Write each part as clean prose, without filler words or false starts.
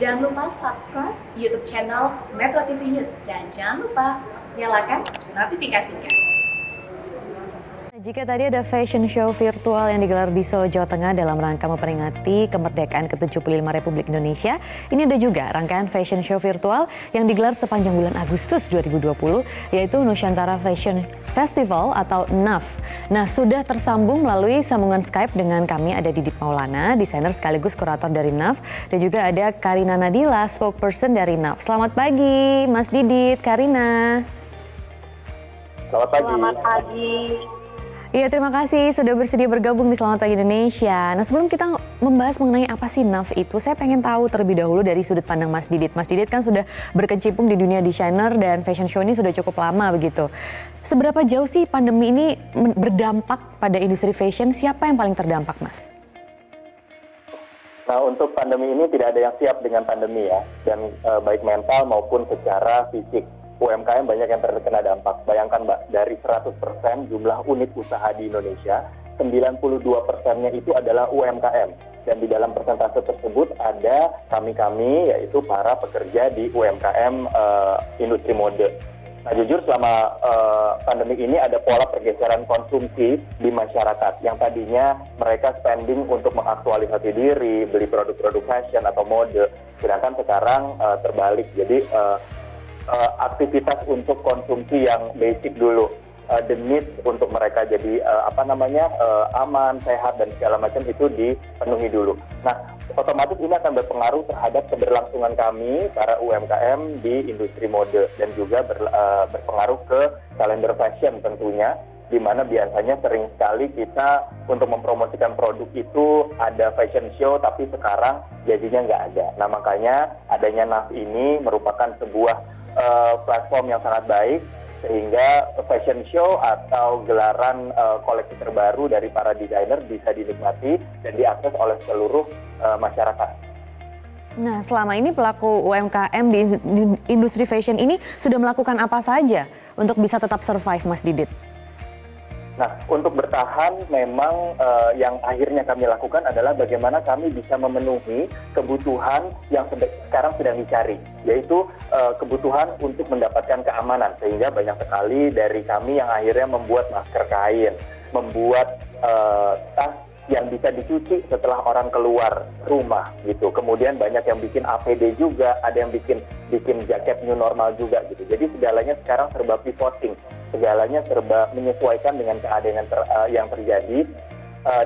Jangan lupa subscribe YouTube channel Metro TV News dan jangan lupa nyalakan notifikasinya. Jika tadi ada fashion show virtual yang digelar di Solo, Jawa Tengah dalam rangka memperingati kemerdekaan ke-75 Republik Indonesia, ini ada juga rangkaian fashion show virtual yang digelar sepanjang bulan Agustus 2020, yaitu Nusantara Fashion Festival atau NAF. Nah, sudah tersambung melalui sambungan Skype dengan kami ada Didit Maulana, desainer sekaligus kurator dari NAF, dan juga ada Karina Nadila, spokesperson dari NAF. Selamat pagi, Mas Didit, Karina. Selamat pagi. Selamat pagi. Iya, terima kasih sudah bersedia bergabung di Selamat Pagi Indonesia. Nah, sebelum kita membahas mengenai apa sih NAF itu, saya pengen tahu terlebih dahulu dari sudut pandang Mas Didit. Mas Didit kan sudah berkecimpung di dunia desainer dan fashion show ini sudah cukup lama begitu. Seberapa jauh sih pandemi ini berdampak pada industri fashion? Siapa yang paling terdampak, Mas? Nah, untuk pandemi ini tidak ada yang siap dengan pandemi ya, dan baik mental maupun secara fisik. UMKM banyak yang terkena dampak. Bayangkan Mbak, dari 100% jumlah unit usaha di Indonesia, 92%-nya itu adalah UMKM. Dan di dalam persentase tersebut ada kami-kami, yaitu para pekerja di UMKM industri mode. Nah, jujur selama pandemi ini ada pola pergeseran konsumsi di masyarakat. Yang tadinya mereka spending untuk mengaktualisasi diri, beli produk-produk fashion atau mode. Sedangkan sekarang terbalik. Jadi aktivitas untuk konsumsi yang basic dulu, the needs untuk mereka jadi aman, sehat dan segala macam itu dipenuhi dulu. Nah, otomatis ini akan berpengaruh terhadap keberlangsungan kami para UMKM di industri mode dan juga berpengaruh ke kalender fashion tentunya, di mana biasanya sering sekali kita untuk mempromosikan produk itu ada fashion show, tapi sekarang jadinya nggak ada. Nah, makanya adanya NAF ini merupakan sebuah platform yang sangat baik, sehingga fashion show atau gelaran koleksi terbaru dari para desainer bisa dinikmati dan diakses oleh seluruh masyarakat. Nah, selama ini pelaku UMKM di industri fashion ini sudah melakukan apa saja untuk bisa tetap survive, Mas Didit? Nah, untuk bertahan memang yang akhirnya kami lakukan adalah bagaimana kami bisa memenuhi kebutuhan yang sekarang sedang dicari, yaitu kebutuhan untuk mendapatkan keamanan. Sehingga banyak sekali dari kami yang akhirnya membuat masker kain, membuat tas yang bisa dicuci setelah orang keluar rumah gitu. Kemudian banyak yang bikin APD juga, ada yang bikin jaket new normal juga gitu. Jadi segalanya sekarang serba pivoting, segalanya serba menyesuaikan dengan keadaan yang terjadi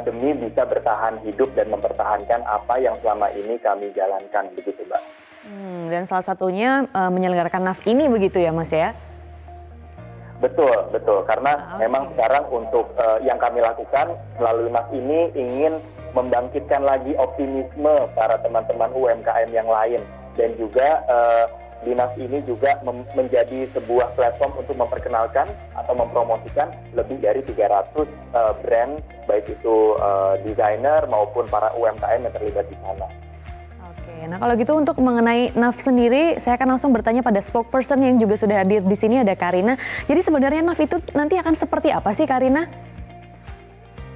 demi bisa bertahan hidup dan mempertahankan apa yang selama ini kami jalankan begitu, Mbak. Dan salah satunya menyelenggarakan NAF ini begitu ya, Mas ya? Betul. Karena memang sekarang untuk yang kami lakukan melalui NAF ini ingin membangkitkan lagi optimisme para teman-teman UMKM yang lain. Dan juga di NAF ini juga menjadi sebuah platform untuk memperkenalkan atau mempromosikan lebih dari 300 brand, baik itu desainer maupun para UMKM yang terlibat di sana. Nah, kalau gitu untuk mengenai NAF sendiri, saya akan langsung bertanya pada spokesperson yang juga sudah hadir di sini, ada Karina. Jadi sebenarnya NAF itu nanti akan seperti apa sih, Karina?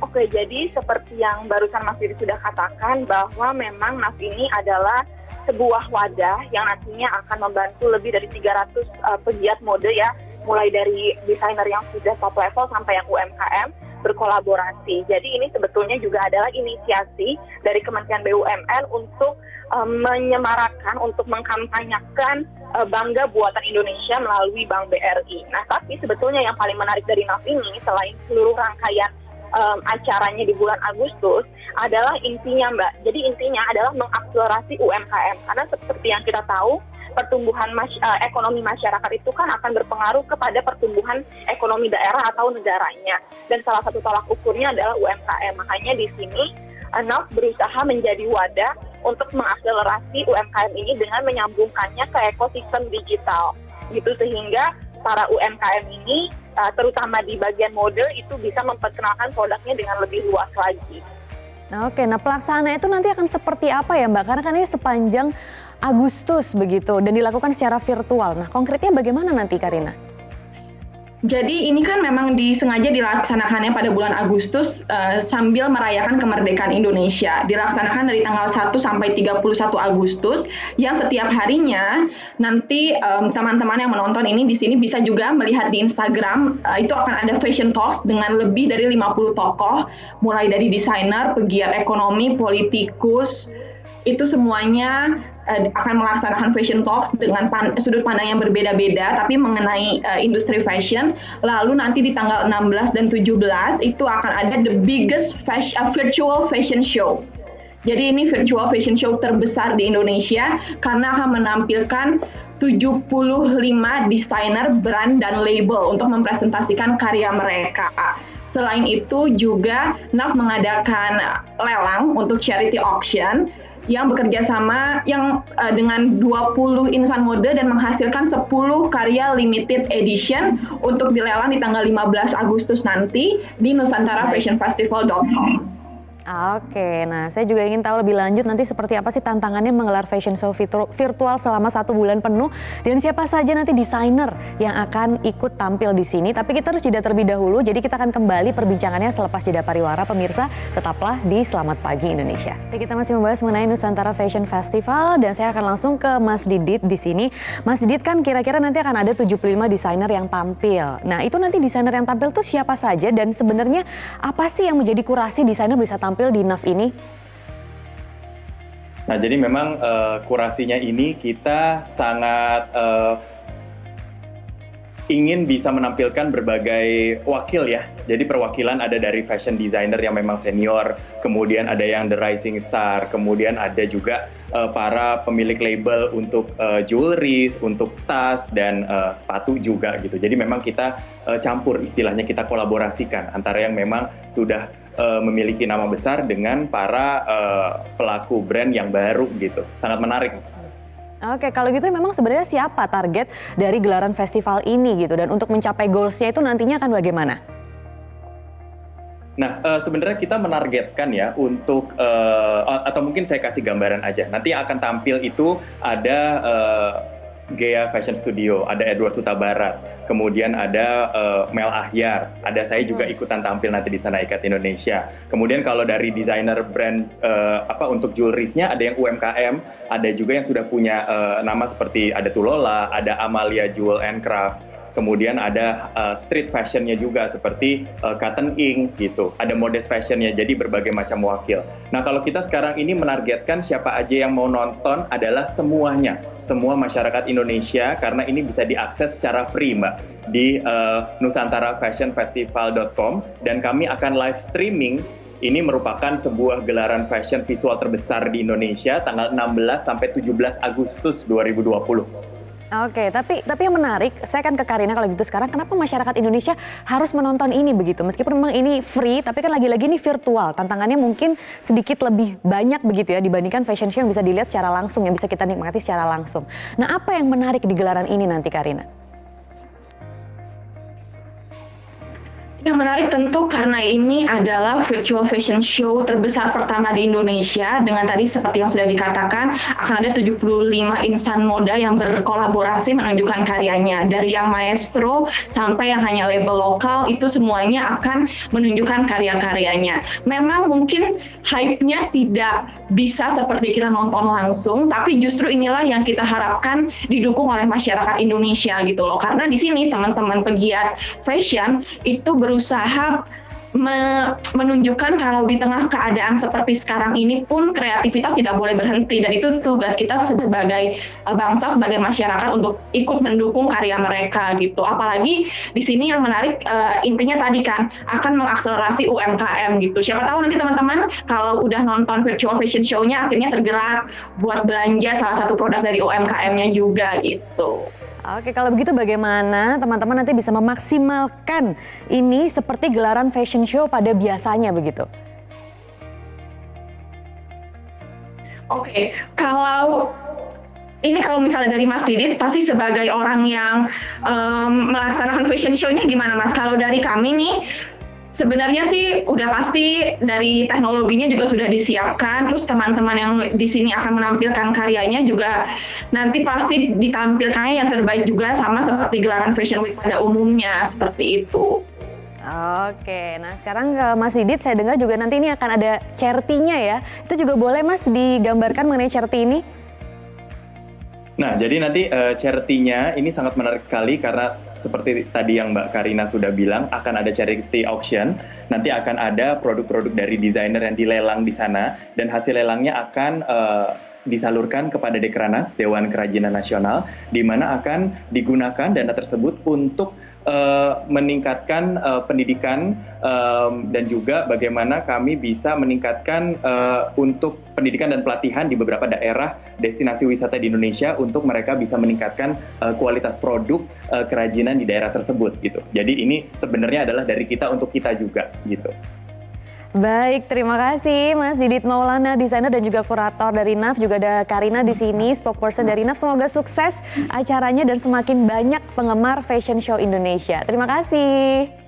Oke, jadi seperti yang barusan Mas Didi sudah katakan, bahwa memang NAF ini adalah sebuah wadah yang nantinya akan membantu lebih dari 300 pegiat mode ya, mulai dari desainer yang sudah top level sampai yang UMKM berkolaborasi. Jadi ini sebetulnya juga adalah inisiasi dari Kementerian BUMN untuk menyemarakan, untuk mengkampanyekan bangga buatan Indonesia melalui Bank BRI. Nah, tapi sebetulnya yang paling menarik dari NAF ini, selain seluruh rangkaian acaranya di bulan Agustus, adalah intinya, Mbak. Jadi intinya adalah mengakselerasi UMKM. Karena seperti yang kita tahu, pertumbuhan ekonomi masyarakat itu kan akan berpengaruh kepada pertumbuhan ekonomi daerah atau negaranya. Dan salah satu tolak ukurnya adalah UMKM. Makanya di sini NAF berusaha menjadi wadah untuk mengakselerasi UMKM ini dengan menyambungkannya ke ekosistem digital. Gitu, sehingga para UMKM ini terutama di bagian mode itu bisa memperkenalkan produknya dengan lebih luas lagi. Oke, nah pelaksanaan itu nanti akan seperti apa ya, Mbak? Karena kan ini sepanjang Agustus begitu dan dilakukan secara virtual. Nah, konkretnya bagaimana nanti, Karina? Jadi ini kan memang disengaja dilaksanakannya pada bulan Agustus sambil merayakan kemerdekaan Indonesia. Dilaksanakan dari tanggal 1 sampai 31 Agustus yang setiap harinya nanti teman-teman yang menonton ini di sini bisa juga melihat di Instagram itu akan ada fashion talks dengan lebih dari 50 tokoh mulai dari desainer, pegiat ekonomi, politikus, itu semuanya akan melaksanakan fashion talks dengan sudut pandang yang berbeda-beda tapi mengenai industri fashion. Lalu nanti di tanggal 16 dan 17 itu akan ada the biggest virtual fashion show. Jadi ini virtual fashion show terbesar di Indonesia karena akan menampilkan 75 desainer, brand, dan label untuk mempresentasikan karya mereka. Selain itu juga NAF mengadakan lelang untuk charity auction yang bekerja sama dengan 20 insan mode dan menghasilkan 10 karya limited edition untuk dilelang di tanggal 15 Agustus nanti di nusantarafashionfestival.com. Oke, nah saya juga ingin tahu lebih lanjut nanti seperti apa sih tantangannya menggelar fashion show virtual selama 1 bulan penuh dan siapa saja nanti desainer yang akan ikut tampil di sini. Tapi kita harus jeda terlebih dahulu, jadi kita akan kembali perbincangannya selepas jeda pariwara. Pemirsa, tetaplah di Selamat Pagi Indonesia. Kita masih membahas mengenai Nusantara Fashion Festival dan saya akan langsung ke Mas Didit di sini. Mas Didit, kan kira-kira nanti akan ada 75 desainer yang tampil. Nah, itu nanti desainer yang tampil tuh siapa saja dan sebenarnya apa sih yang menjadi kurasi desainer bisa tampil di NAF ini? Nah, jadi memang kurasinya ini kita sangat ingin bisa menampilkan berbagai wakil ya. Jadi perwakilan ada dari fashion designer yang memang senior, kemudian ada yang the rising star, kemudian ada juga para pemilik label untuk jewelry, untuk tas dan sepatu juga gitu. Jadi memang kita campur, istilahnya kita kolaborasikan antara yang memang sudah memiliki nama besar dengan para pelaku brand yang baru gitu. Sangat menarik. Oke, kalau gitu memang sebenarnya siapa target dari gelaran festival ini gitu dan untuk mencapai goals-nya itu nantinya akan bagaimana? Nah, sebenarnya kita menargetkan ya untuk atau mungkin saya kasih gambaran aja. Nanti akan tampil itu ada Gea Fashion Studio, ada Edward Huta Barat, kemudian ada Mel Ahyar, ada saya juga ikutan tampil nanti di sana IKAT Indonesia. Kemudian kalau dari desainer brand untuk jewelry-nya ada yang UMKM, ada juga yang sudah punya nama seperti ada Tulola, ada Amalia Jewel and Craft. Kemudian ada street fashionnya juga seperti Cotton Ink gitu. Ada modest fashionnya, jadi berbagai macam wakil. Nah, kalau kita sekarang ini menargetkan siapa aja yang mau nonton adalah semuanya. Semua masyarakat Indonesia karena ini bisa diakses secara free Mbak di nusantarafashionfestival.com dan kami akan live streaming. Ini merupakan sebuah gelaran fashion visual terbesar di Indonesia tanggal 16 sampai 17 Agustus 2020. Oke, tapi yang menarik, saya akan ke Karina kalau gitu sekarang, kenapa masyarakat Indonesia harus menonton ini begitu? Meskipun memang ini free, tapi kan lagi-lagi ini virtual, tantangannya mungkin sedikit lebih banyak begitu ya dibandingkan fashion show yang bisa dilihat secara langsung, yang bisa kita nikmati secara langsung. Nah, apa yang menarik di gelaran ini nanti, Karina? Yang menarik tentu karena ini adalah virtual fashion show terbesar pertama di Indonesia dengan tadi seperti yang sudah dikatakan akan ada 75 insan moda yang berkolaborasi menunjukkan karyanya. Dari yang maestro sampai yang hanya label lokal itu semuanya akan menunjukkan karya-karyanya. Memang mungkin hype-nya tidak bisa seperti kita nonton langsung, tapi justru inilah yang kita harapkan didukung oleh masyarakat Indonesia gitu loh. Karena di sini teman-teman pegiat fashion itu berusaha menunjukkan kalau di tengah keadaan seperti sekarang ini pun kreativitas tidak boleh berhenti, dan itu tugas kita sebagai bangsa, sebagai masyarakat untuk ikut mendukung karya mereka gitu. Apalagi di sini yang menarik intinya tadi kan akan mengakselerasi UMKM gitu. Siapa tahu nanti teman-teman kalau udah nonton virtual fashion show-nya akhirnya tergerak buat belanja salah satu produk dari UMKM-nya juga gitu. Oke, kalau begitu bagaimana teman-teman nanti bisa memaksimalkan ini seperti gelaran fashion show pada biasanya begitu? Oke, kalau misalnya dari Mas Didit, pasti sebagai orang yang melaksanakan fashion show-nya gimana Mas? Kalau dari kami nih, Sebenarnya sih udah pasti dari teknologinya juga sudah disiapkan, terus teman-teman yang di sini akan menampilkan karyanya juga nanti pasti ditampilkannya yang terbaik juga sama seperti gelaran Fashion Week pada umumnya, seperti itu. Oke, nah sekarang ke Mas Didit, saya dengar juga nanti ini akan ada charity-nya ya. Itu juga boleh Mas digambarkan mengenai charity ini? Nah, jadi nanti charity-nya ini sangat menarik sekali karena seperti tadi yang Mbak Karina sudah bilang, akan ada charity auction. Nanti akan ada produk-produk dari desainer yang dilelang di sana, dan hasil lelangnya akan disalurkan kepada Dekranas, Dewan Kerajinan Nasional, di mana akan digunakan dana tersebut untuk meningkatkan pendidikan dan juga bagaimana kami bisa meningkatkan untuk pendidikan dan pelatihan di beberapa daerah destinasi wisata di Indonesia untuk mereka bisa meningkatkan kualitas produk kerajinan di daerah tersebut gitu. Jadi ini sebenarnya adalah dari kita untuk kita juga gitu. Baik, terima kasih Mas Didit Maulana, desainer dan juga kurator dari NAF. Juga ada Karina di sini, spokesperson dari NAF. Semoga sukses acaranya dan semakin banyak penggemar fashion show Indonesia. Terima kasih.